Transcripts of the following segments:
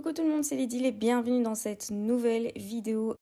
Coucou tout le monde, c'est Lydie et bienvenue dans cette nouvelle vidéo.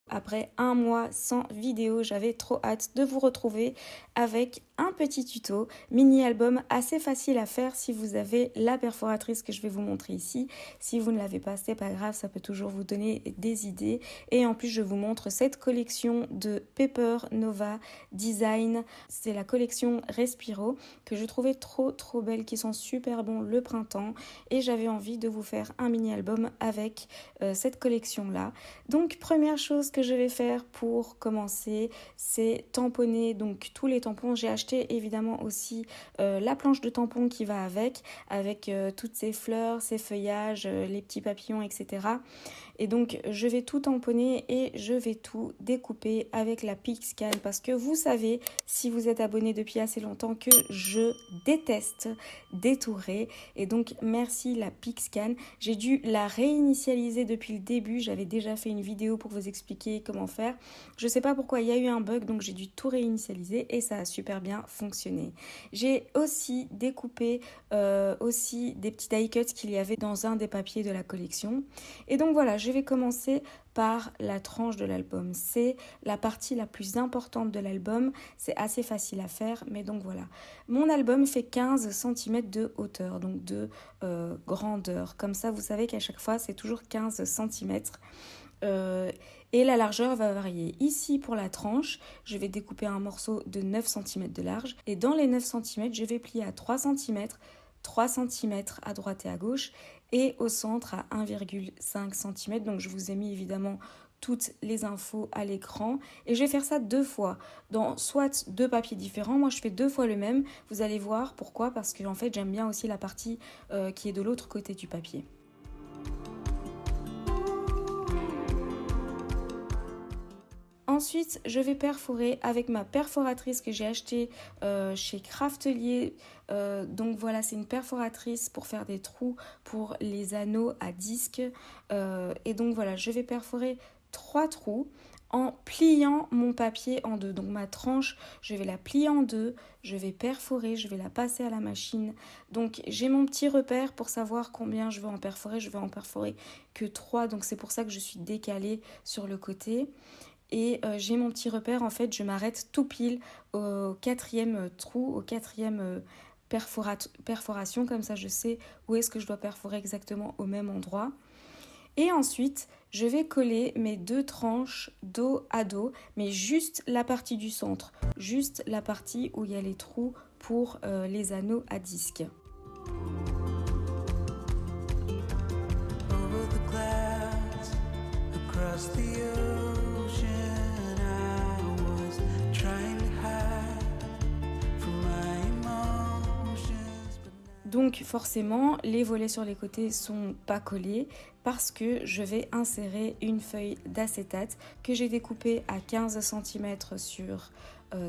Après un mois sans vidéo, j'avais trop hâte de vous retrouver avec un petit tuto, mini-album assez facile à faire si vous avez la perforatrice que je vais vous montrer ici. Si vous ne l'avez pas, c'est pas grave, ça peut toujours vous donner des idées. Et en plus, je vous montre cette collection de Paper Nova Design. C'est la collection Respiro que je trouvais trop belle, qui sont super bons le printemps. Et j'avais envie de vous faire un mini-album avec cette collection-là. Donc, première chose que je vais faire pour commencer, c'est tamponner donc tous les tampons. J'ai acheté évidemment aussi la planche de tampons qui va avec toutes ces fleurs, ces feuillages, les petits papillons, etc. Et donc je vais tout tamponner et je vais tout découper avec la Pixcan parce que vous savez, si vous êtes abonné depuis assez longtemps, que je déteste détourer. Et donc merci la Pixcan. J'ai dû la réinitialiser depuis le début. J'avais déjà fait une vidéo pour vous expliquer comment faire. Je sais pas pourquoi il y a eu un bug, donc j'ai dû tout réinitialiser et ça a super bien fonctionné. J'ai aussi découpé aussi des petits die cuts qu'il y avait dans un des papiers de la collection. Et donc voilà, je vais commencer par la tranche de l'album. C'est la partie la plus importante de l'album. C'est assez facile à faire, mais donc voilà. Mon album fait 15 cm de hauteur, donc de grandeur. Comme ça, vous savez qu'à chaque fois, c'est toujours 15 cm. Et la largeur va varier. Ici, pour la tranche, je vais découper un morceau de 9 cm de large. Et dans les 9 cm, je vais plier à 3 cm, 3 cm à droite et à gauche, et au centre à 1,5 cm. Donc je vous ai mis évidemment toutes les infos à l'écran. Et je vais faire ça 2 fois, dans soit 2 papiers différents. Moi, je fais 2 fois le même. Vous allez voir pourquoi, parce que en fait, j'aime bien aussi la partie qui est de l'autre côté du papier. Ensuite, je vais perforer avec ma perforatrice que j'ai achetée chez Craftelier. Donc voilà, c'est une perforatrice pour faire des trous pour les anneaux à disque. Et donc voilà, je vais perforer 3 trous en pliant mon papier en deux. Donc ma tranche, je vais la plier en deux, je vais perforer, je vais la passer à la machine. Donc j'ai mon petit repère pour savoir combien je vais en perforer. Je vais en perforer que 3, donc c'est pour ça que je suis décalée sur le côté. Et j'ai mon petit repère, en fait, je m'arrête tout pile au 4e trou, au 4e perforation, comme ça je sais où est-ce que je dois perforer exactement au même endroit. Et ensuite, je vais coller mes 2 tranches dos à dos, mais juste la partie du centre, juste la partie où il y a les trous pour les anneaux à disque. Over the glass, across the Donc forcément, les volets sur les côtés sont pas collés parce que je vais insérer une feuille d'acétate que j'ai découpée à 15 cm sur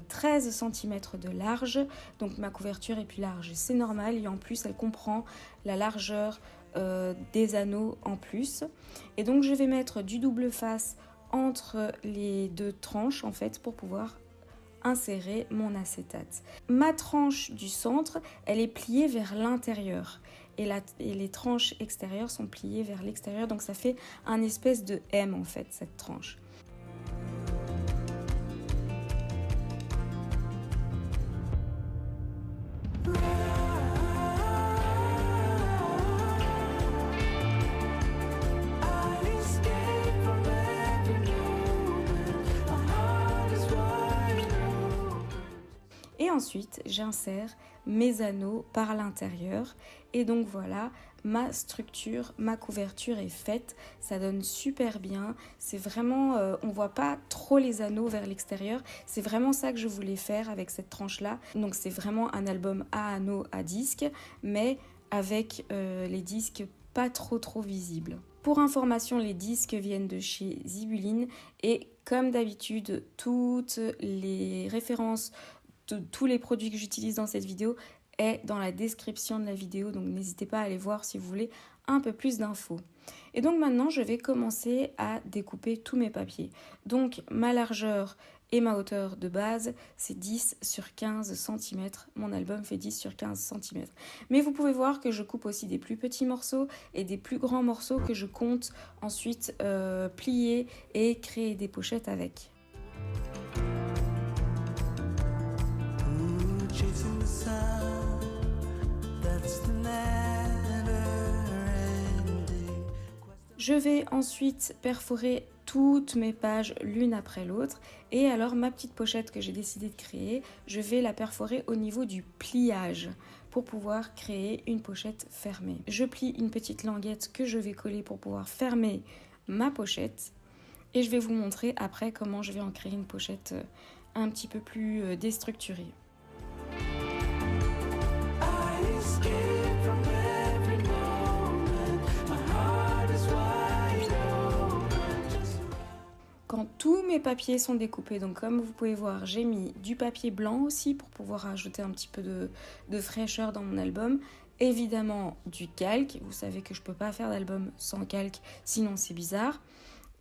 13 cm de large. Donc ma couverture est plus large, c'est normal, et en plus elle comprend la largeur des anneaux en plus. Et donc je vais mettre du double face entre les 2 tranches en fait pour pouvoir insérer mon acétate. Ma tranche du centre, elle est pliée vers l'intérieur et les tranches extérieures sont pliées vers l'extérieur, donc ça fait un espèce de M en fait, cette tranche. Et ensuite, j'insère mes anneaux par l'intérieur. Et donc voilà, ma structure, ma couverture est faite. Ça donne super bien. C'est vraiment, on voit pas trop les anneaux vers l'extérieur. C'est vraiment ça que je voulais faire avec cette tranche-là. Donc c'est vraiment un album à anneaux à disque, mais avec les disques pas trop visibles. Pour information, les disques viennent de chez Zibuline. Et comme d'habitude, toutes les références de tous les produits que j'utilise dans cette vidéo est dans la description de la vidéo, donc n'hésitez pas à aller voir si vous voulez un peu plus d'infos. Et donc maintenant je vais commencer à découper tous mes papiers. Donc ma largeur Et ma hauteur de base, c'est 10 sur 15 cm. Mon album fait 10 sur 15 cm. Mais vous pouvez voir que je coupe aussi des plus petits morceaux et des plus grands morceaux que je compte ensuite plier et créer des pochettes avec. Je vais ensuite perforer toutes mes pages l'une après l'autre et alors ma petite pochette que j'ai décidé de créer, je vais la perforer au niveau du pliage pour pouvoir créer une pochette fermée. Je plie une petite languette que je vais coller pour pouvoir fermer ma pochette et je vais vous montrer après comment je vais en créer une pochette un petit peu plus déstructurée. Quand tous mes papiers sont découpés, donc comme vous pouvez voir, j'ai mis du papier blanc aussi pour pouvoir ajouter un petit peu de fraîcheur dans mon album. Évidemment du calque, vous savez que je ne peux pas faire d'album sans calque, sinon c'est bizarre.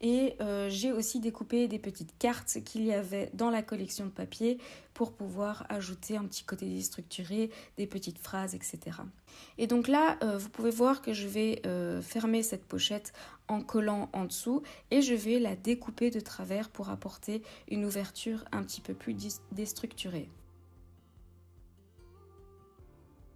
Et j'ai aussi découpé des petites cartes qu'il y avait dans la collection de papier pour pouvoir ajouter un petit côté déstructuré, des petites phrases, etc. Et donc là, vous pouvez voir que je vais fermer cette pochette en collant en dessous et je vais la découper de travers pour apporter une ouverture un petit peu plus déstructurée.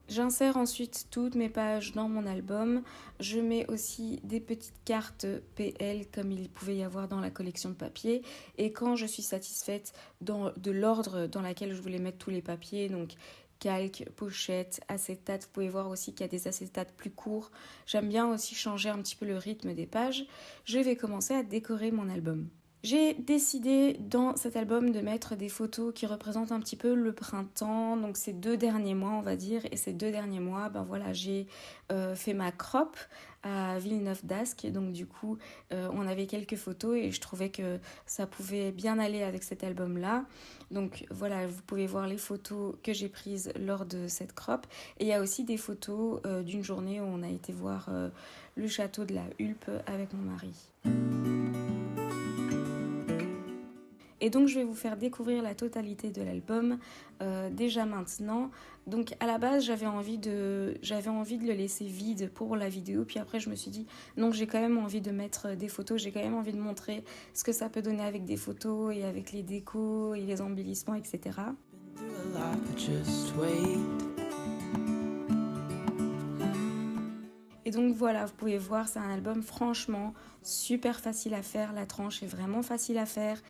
J'insère ensuite toutes mes pages dans mon album. Je mets aussi des petites cartes PL comme il pouvait y avoir dans la collection de papier. Et quand je suis satisfaite de l'ordre dans lequel je voulais mettre tous les papiers, donc calque, pochette, acétate, vous pouvez voir aussi qu'il y a des acétates plus courts. J'aime bien aussi changer un petit peu le rythme des pages. Je vais commencer à décorer mon album. J'ai décidé dans cet album de mettre des photos qui représentent un petit peu le printemps, donc ces 2 derniers mois on va dire, et ces 2 derniers mois, ben voilà, j'ai fait ma crop à Villeneuve d'Ascq, donc du coup on avait quelques photos et je trouvais que ça pouvait bien aller avec cet album là, donc voilà, vous pouvez voir les photos que j'ai prises lors de cette crop, et il y a aussi des photos d'une journée où on a été voir le château de la Hulpe avec mon mari. Et donc je vais vous faire découvrir la totalité de l'album déjà maintenant. Donc à la base j'avais envie de le laisser vide pour la vidéo, puis après je me suis dit non, j'ai quand même envie de mettre des photos, j'ai quand même envie de montrer ce que ça peut donner avec des photos et avec les décos et les embellissements, etc. Et donc voilà, vous pouvez voir, c'est un album franchement super facile à faire, la tranche est vraiment facile à faire.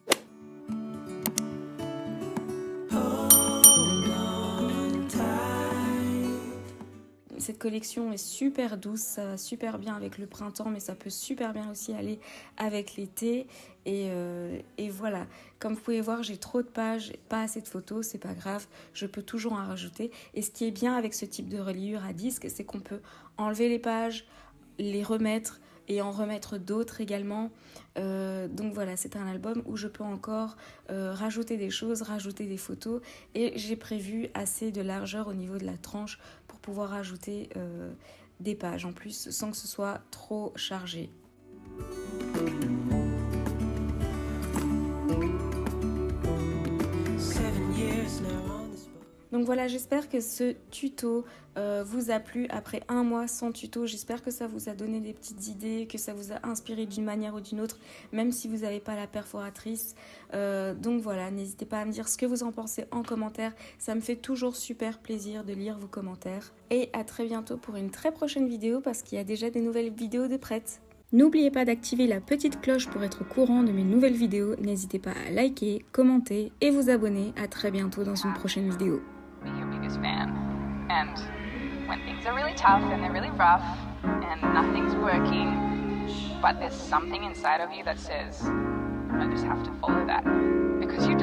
Cette collection est super douce, ça va super bien avec le printemps, mais ça peut super bien aussi aller avec l'été. Et voilà, comme vous pouvez voir, j'ai trop de pages, pas assez de photos, c'est pas grave, je peux toujours en rajouter. Et ce qui est bien avec ce type de reliure à disque, c'est qu'on peut enlever les pages, les remettre et en remettre d'autres également. Donc voilà, c'est un album où je peux encore rajouter des choses, rajouter des photos, et j'ai prévu assez de largeur au niveau de la tranche pour pouvoir ajouter des pages en plus sans que ce soit trop chargé. Donc voilà, j'espère que ce tuto vous a plu après un mois sans tuto. J'espère que ça vous a donné des petites idées, que ça vous a inspiré d'une manière ou d'une autre, même si vous n'avez pas la perforatrice. Donc voilà, n'hésitez pas à me dire ce que vous en pensez en commentaire. Ça me fait toujours super plaisir de lire vos commentaires. Et à très bientôt pour une très prochaine vidéo, parce qu'il y a déjà des nouvelles vidéos de prêtes. N'oubliez pas d'activer la petite cloche pour être au courant de mes nouvelles vidéos. N'hésitez pas à liker, commenter et vous abonner. À très bientôt dans une prochaine vidéo. Your biggest fan. And when things are really tough and they're really rough and nothing's working, but there's something inside of you that says, I just have to follow that because you do.